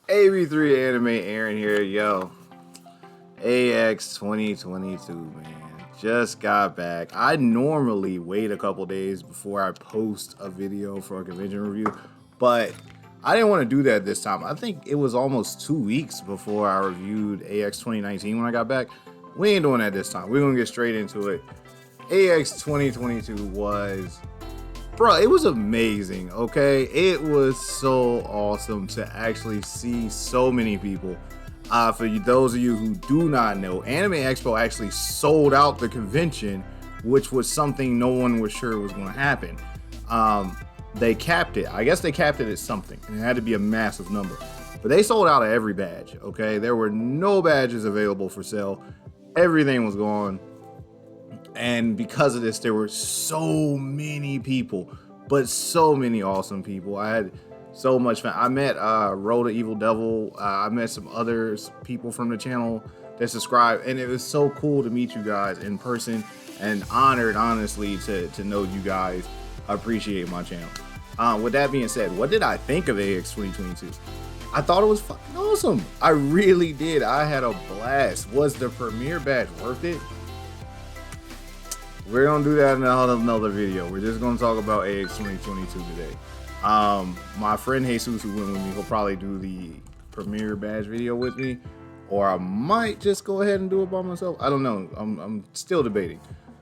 AB3 Anime Aaron here, yo. AX 2022, man. Just got back. I normally wait a couple days before I post a video for a convention review, but I didn't want to do that this time. I think it was almost 2 weeks before I reviewed AX 2019 when I got back. We ain't doing that this time. We're gonna get straight into it. AX 2022 was... Bro, it was amazing, okay? It was so awesome to actually see so many people. For those of you who do not know, Anime Expo actually sold out the convention, which was something no one was sure was going to happen. They capped it. I guess they capped it at something, and it had to be a massive number. But they sold out of every badge, okay? There were no badges available for sale. Everything was gone. And because of this, there were so many people, but so many awesome people. I had so much fun. I met Rhoda Evil Devil. I met some other people from the channel that subscribe, and it was so cool to meet you guys in person, and honored, honestly, to know you guys appreciate my channel. With that being said, what did I think of AX 2022? I thought it was fucking awesome. I really did. I had a blast. Was the premiere badge worth it? We're gonna do that in another video. We're just gonna talk about AX 2022 today. My friend Jesus, who went with me, he'll probably do the premiere badge video with me, or I might just go ahead and do it by myself. I don't know. I'm still debating.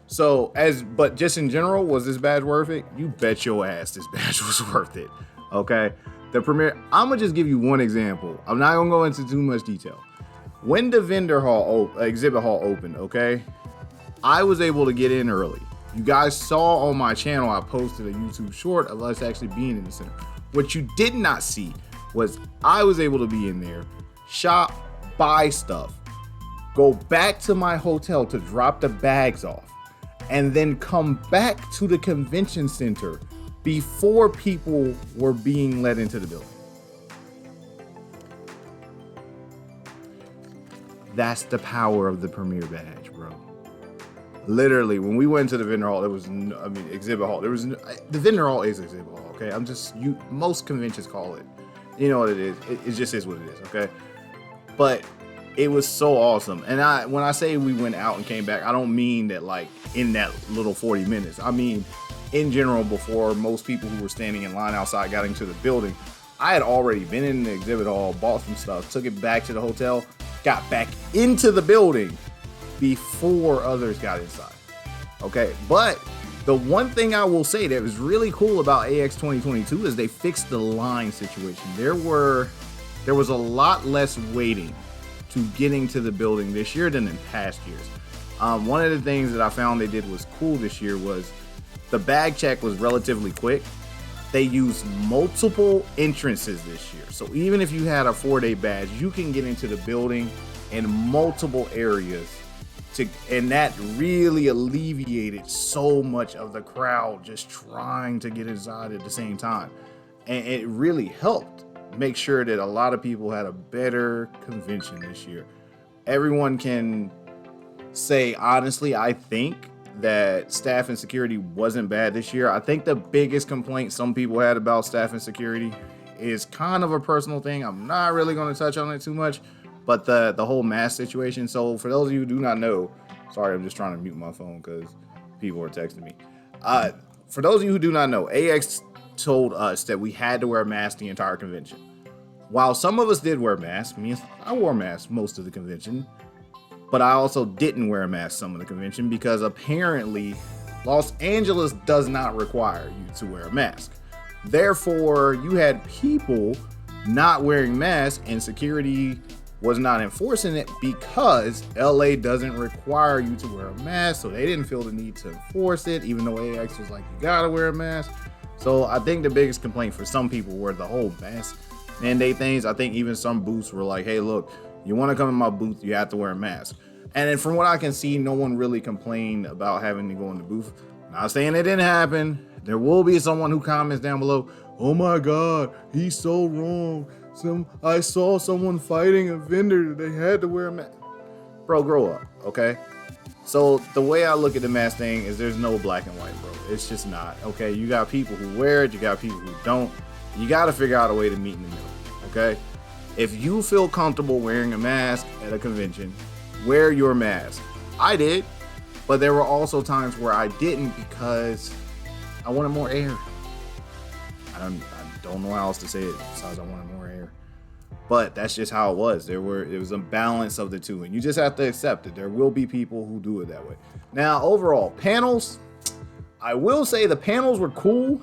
So, but just in general, was this badge worth it? You bet your ass this badge was worth it. Okay, the premiere. I'm gonna just give you one example. I'm not gonna go into too much detail. When the exhibit hall opened, okay, I was able to get in early. You guys saw on my channel, I posted a YouTube short of us actually being in the center. What you did not see was I was able to be in there, shop, buy stuff, go back to my hotel to drop the bags off, and then come back to the convention center before people were being let into the building. That's the power of the premiere badge, bro. Literally, when we went to the vendor hall, exhibit hall. The vendor hall is exhibit hall, okay? Most conventions call it. You know what it is. It just is what it is, okay? But it was so awesome. And when I say we went out and came back, I don't mean that like in that little 40 minutes. I mean, in general, before most people who were standing in line outside got into the building, I had already been in the exhibit hall, bought some stuff, took it back to the hotel, got back into the building before others got inside. Okay, but the one thing I will say that was really cool about AX 2022 is they fixed the line situation. There was a lot less waiting to getting to the building this year than in past years. One of the things that I found they did was cool this year was the bag check was relatively quick. They used multiple entrances this year. So even if you had a 4-day badge, you can get into the building in multiple areas. And that really alleviated so much of the crowd just trying to get inside at the same time. And it really helped make sure that a lot of people had a better convention this year. Everyone can say, honestly, I think that staff and security wasn't bad this year. I think the biggest complaint some people had about staff and security is kind of a personal thing. I'm not really going to touch on it too much. But the whole mask situation. So for those of you who do not know, sorry, I'm just trying to mute my phone because people are texting me. For those of you who do not know, AX told us that we had to wear a mask the entire convention. While some of us did wear masks, I wore masks most of the convention, but I also didn't wear a mask some of the convention because apparently Los Angeles does not require you to wear a mask. Therefore, you had people not wearing masks and security was not enforcing it because LA doesn't require you to wear a mask, so they didn't feel the need to enforce it, even though AX was like, you gotta wear a mask. So I think the biggest complaint for some people were the whole mask mandate things. I think even some booths were like, hey, look, you want to come in my booth, you have to wear a mask. And then from what I can see, no one really complained about having to go in the booth. Not saying it didn't happen. There will be someone who comments down below, oh my God, he's so wrong. I saw someone fighting a vendor, they had to wear a mask. Bro, grow up, okay? So the way I look at the mask thing is there's no black and white, bro. It's just not, okay? You got people who wear it, you got people who don't. You got to figure out a way to meet in the middle, okay? If you feel comfortable wearing a mask at a convention, wear your mask. I did, but there were also times where I didn't because I wanted more air. I don't know how else to say it besides I wanted more air. But that's just how it was. It was a balance of the two, and you just have to accept it. There will be people who do it that way. Now, overall, panels, I will say the panels were cool.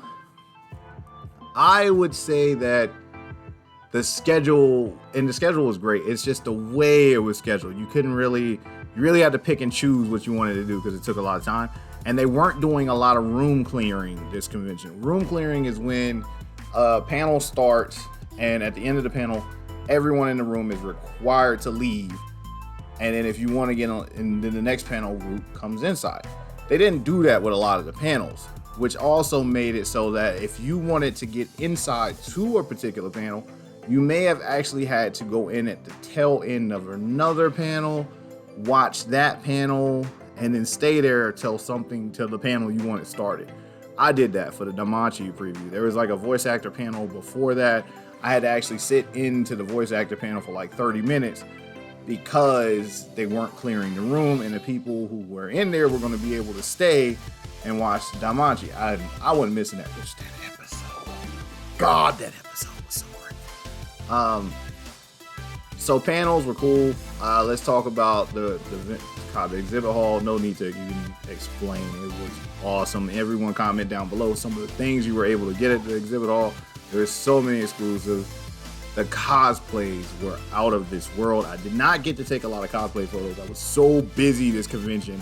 I would say that the schedule was great. It's just the way it was scheduled. You really had to pick and choose what you wanted to do because it took a lot of time. And they weren't doing a lot of room clearing this convention. Room clearing is when a panel starts, and at the end of the panel, everyone in the room is required to leave. And then if you want to get on, and then the next panel group comes inside. They didn't do that with a lot of the panels, which also made it so that if you wanted to get inside to a particular panel, you may have actually had to go in at the tail end of another panel, watch that panel, and then stay there till the panel you wanted started. I did that for the Damachi preview. There was like a voice actor panel before that. I had to actually sit into the voice actor panel for like 30 minutes because they weren't clearing the room, and the people who were in there were going to be able to stay and watch Damachi. I wasn't missing that episode. God, that episode was so great. So panels were cool. Let's talk about the exhibit hall. No need to even explain. It was awesome. Everyone comment down below some of the things you were able to get at the exhibit hall. There's so many exclusives. The cosplays were out of this world. I did not get to take a lot of cosplay photos. I was so busy this convention,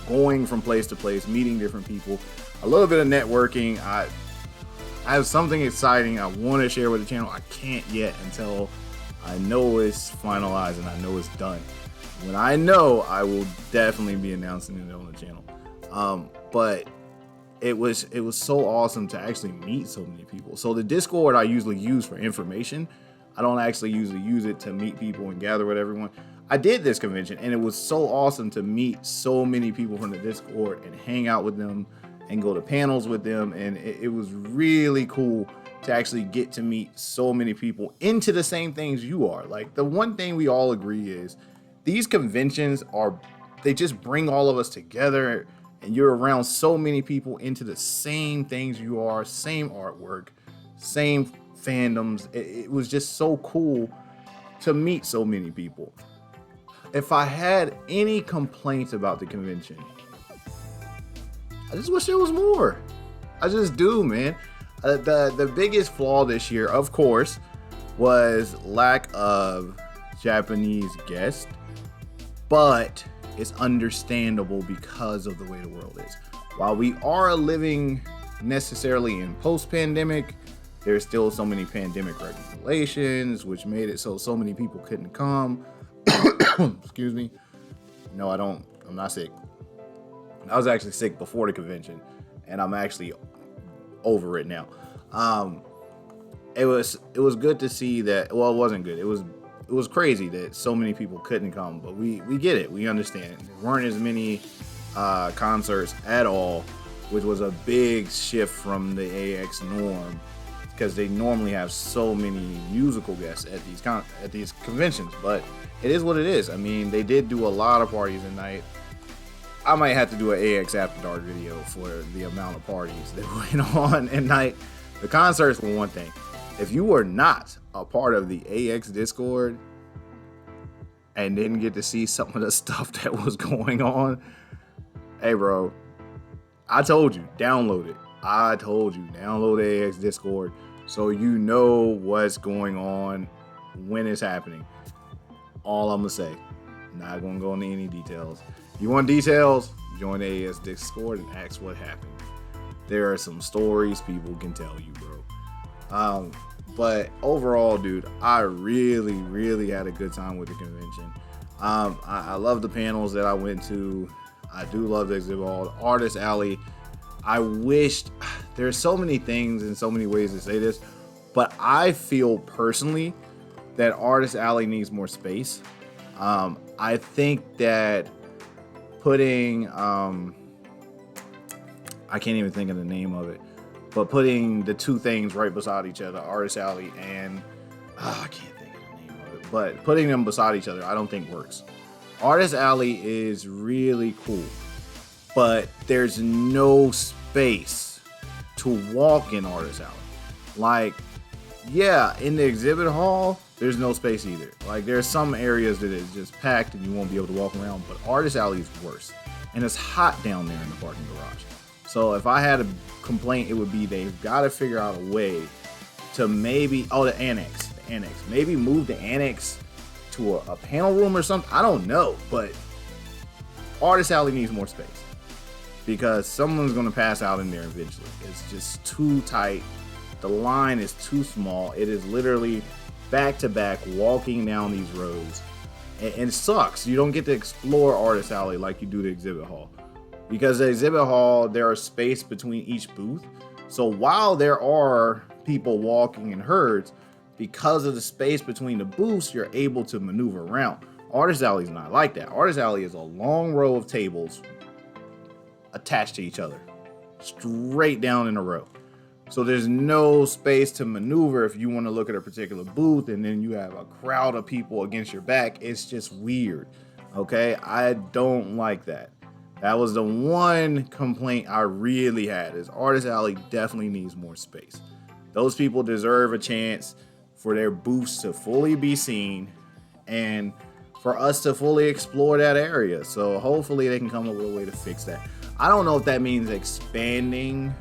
going from place to place, meeting different people, a little bit of networking. I have something exciting I want to share with the channel. I can't yet until I know it's finalized and I know it's done. When I know, I will definitely be announcing it on the channel. But it was so awesome to actually meet so many people. So the Discord I usually use for information. I don't actually usually use it to meet people and gather with everyone. I did this convention, and it was so awesome to meet so many people from the Discord and hang out with them and go to panels with them. And it was really cool to actually get to meet so many people into the same things you are. Like, the one thing we all agree is these conventions they just bring all of us together, and you're around so many people into the same things you are, same artwork, same fandoms. It was just so cool to meet so many people. If I had any complaints about the convention, I just wish there was more. I just do, man. The biggest flaw this year, of course, was lack of Japanese guests, but it's understandable because of the way the world is. While we are living necessarily in post-pandemic, there's still so many pandemic regulations, which made it so many people couldn't come. Excuse me. No, I'm not sick. I was actually sick before the convention, and I'm actually over it now. It was good to see that. Well, it wasn't good. It was crazy that so many people couldn't come, but we get it. We understand. There weren't as many concerts at all, which was a big shift from the AX norm, because they normally have so many musical guests at these conventions. But it is what it is. I mean, they did do a lot of parties at night. I might have to do an AX After Dark video for the amount of parties that went on at night. The concerts were one thing. If you were not a part of the AX Discord and didn't get to see some of the stuff that was going on, hey bro, I told you, download it. I told you, download the AX Discord so you know what's going on when it's happening. All I'm gonna say. Not gonna go into any details. You want details? Join the AS Discord and ask what happened. There are some stories people can tell you, bro. But overall, dude, I really had a good time with the convention. I love the panels that I went to. I do love the exhibit hall, the Artist Alley. I wished there's so many things and so many ways to say this, but I feel personally that Artist Alley needs more space. I think that putting, I can't even think of the name of it, but putting the two things right beside each other, Artist Alley and, I can't think of the but putting them beside each other, I don't think works. Artist Alley is really cool, but there's no space to walk in Artist Alley. Like, yeah, in the exhibit hall, there's no space either. Like, there's some areas that is just packed and you won't be able to walk around, but Artist Alley is worse. And it's hot down there in the parking garage. So if I had a complaint, it would be they've got to figure out a way to maybe, the annex. Maybe move the annex to a panel room or something. I don't know, but Artist Alley needs more space because someone's going to pass out in there eventually. It's just too tight. The line is too small. It is literally back to back walking down these roads. And it sucks. You don't get to explore Artist Alley like you do the exhibit hall. Because the exhibit hall, there are space between each booth. So while there are people walking in herds, because of the space between the booths, you're able to maneuver around. Artist Alley is not like that. Artist Alley is a long row of tables attached to each other, straight down in a row. So there's no space to maneuver if you want to look at a particular booth and then you have a crowd of people against your back. It's just weird. Okay, I don't like that. That was the one complaint I really had, is Artist Alley definitely needs more space. Those people deserve a chance for their booths to fully be seen and for us to fully explore that area. So hopefully they can come up with a way to fix that. I don't know if that means expanding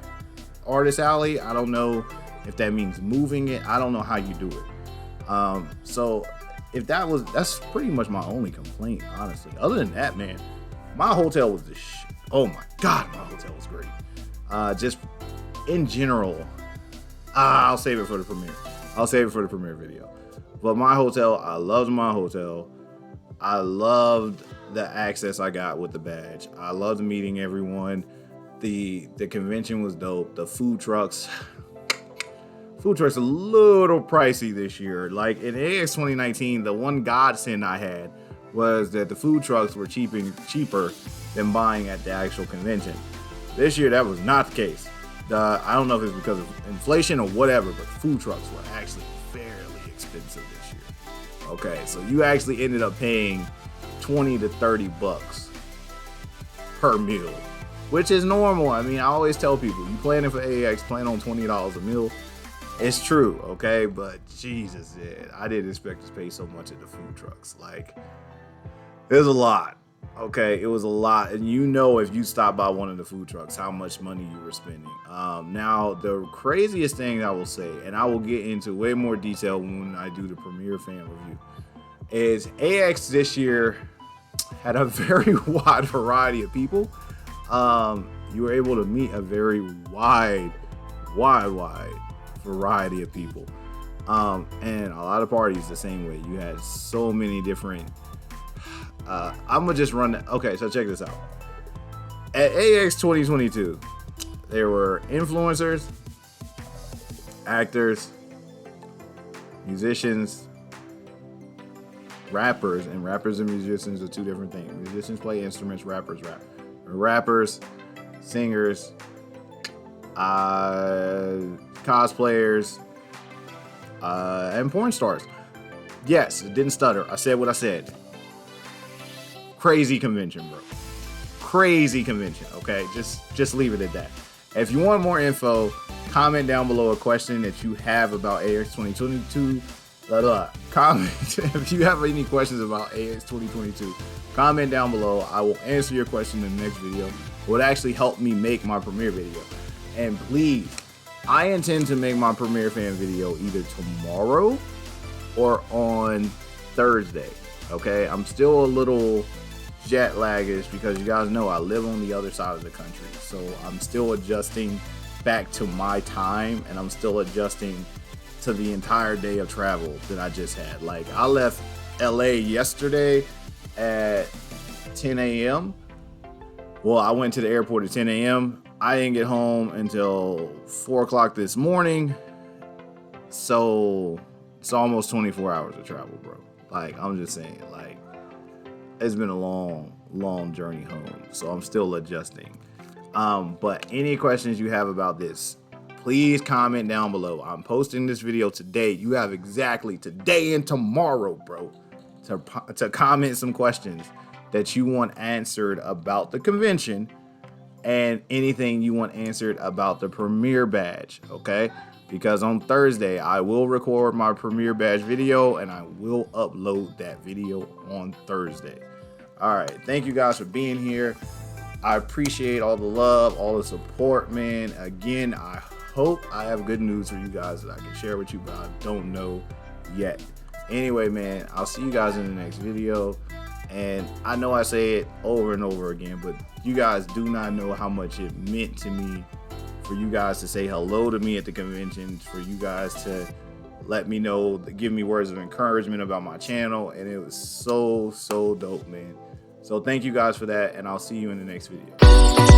Artist Alley. I don't know if that means moving it. I don't know how you do it. So if that's pretty much my only complaint, honestly. Other than that, man, my hotel was oh my God, my hotel was great. Just in general, I'll save it for the premiere. I'll save it for the premiere video. But my hotel, I loved my hotel. I loved the access I got with the badge. I loved meeting everyone. The convention was dope. The food trucks a little pricey this year. Like in AX 2019, the one godsend I had was that the food trucks were cheaper than buying at the actual convention. This year, that was not the case. I don't know if it's because of inflation or whatever, but food trucks were actually fairly expensive this year. Okay, so you actually ended up paying $20 to $30 per meal, which is normal. I mean, I always tell people, you planning for AX, plan on $20 a meal. It's true, okay? But Jesus, I didn't expect to pay so much at the food trucks. Like, it was a lot. Okay, it was a lot, and you know if you stop by one of the food trucks how much money you were spending. Now, the craziest thing I will say, and I will get into way more detail when I do the premiere fan review, is AX this year had a very wide variety of people. You were able to meet a very wide variety of people, and a lot of parties the same way. You had so many different. I'm gonna just run. Okay, so check this out. At AX 2022, there were influencers, actors, musicians, rappers, and musicians are two different things. Musicians play instruments, rappers rap. Rappers, singers, cosplayers, and porn stars. Yes, it didn't stutter. I said what I said. Crazy convention, bro. Crazy convention, okay? Just leave it at that. If you want more info, comment down below a question that you have about AX 2022. Comment if you have any questions about AX 2022. Comment down below. I will answer your question in the next video. It would actually help me make my premiere video. And please, I intend to make my premiere fan video either tomorrow or on Thursday. Okay, I'm still a little jet laggish because you guys know I live on the other side of the country, so I'm still adjusting back to my time, and I'm still adjusting to the entire day of travel that I just had. Like, I left LA yesterday at 10 a.m. Well, I went to the airport at 10 a.m. I didn't get home until 4 o'clock this morning, so it's almost 24 hours of travel, bro. Like, I'm just saying, like, it's been a long journey home, so I'm still adjusting. But any questions you have about this, please comment down below. I'm posting this video today. You have exactly today and tomorrow, bro, to comment some questions that you want answered about the convention and anything you want answered about the Premier Badge, okay? Because on Thursday, I will record my Premier Badge video and I will upload that video on Thursday. All right, thank you guys for being here. I appreciate all the love, all the support, man. Again, I hope I have good news for you guys that I can share with you, but I don't know yet. Anyway, man, I'll see you guys in the next video. And I know I say it over and over again, but you guys do not know how much it meant to me for you guys to say hello to me at the conventions, for you guys to let me know, give me words of encouragement about my channel. And it was so dope, man. So thank you guys for that, and I'll see you in the next video.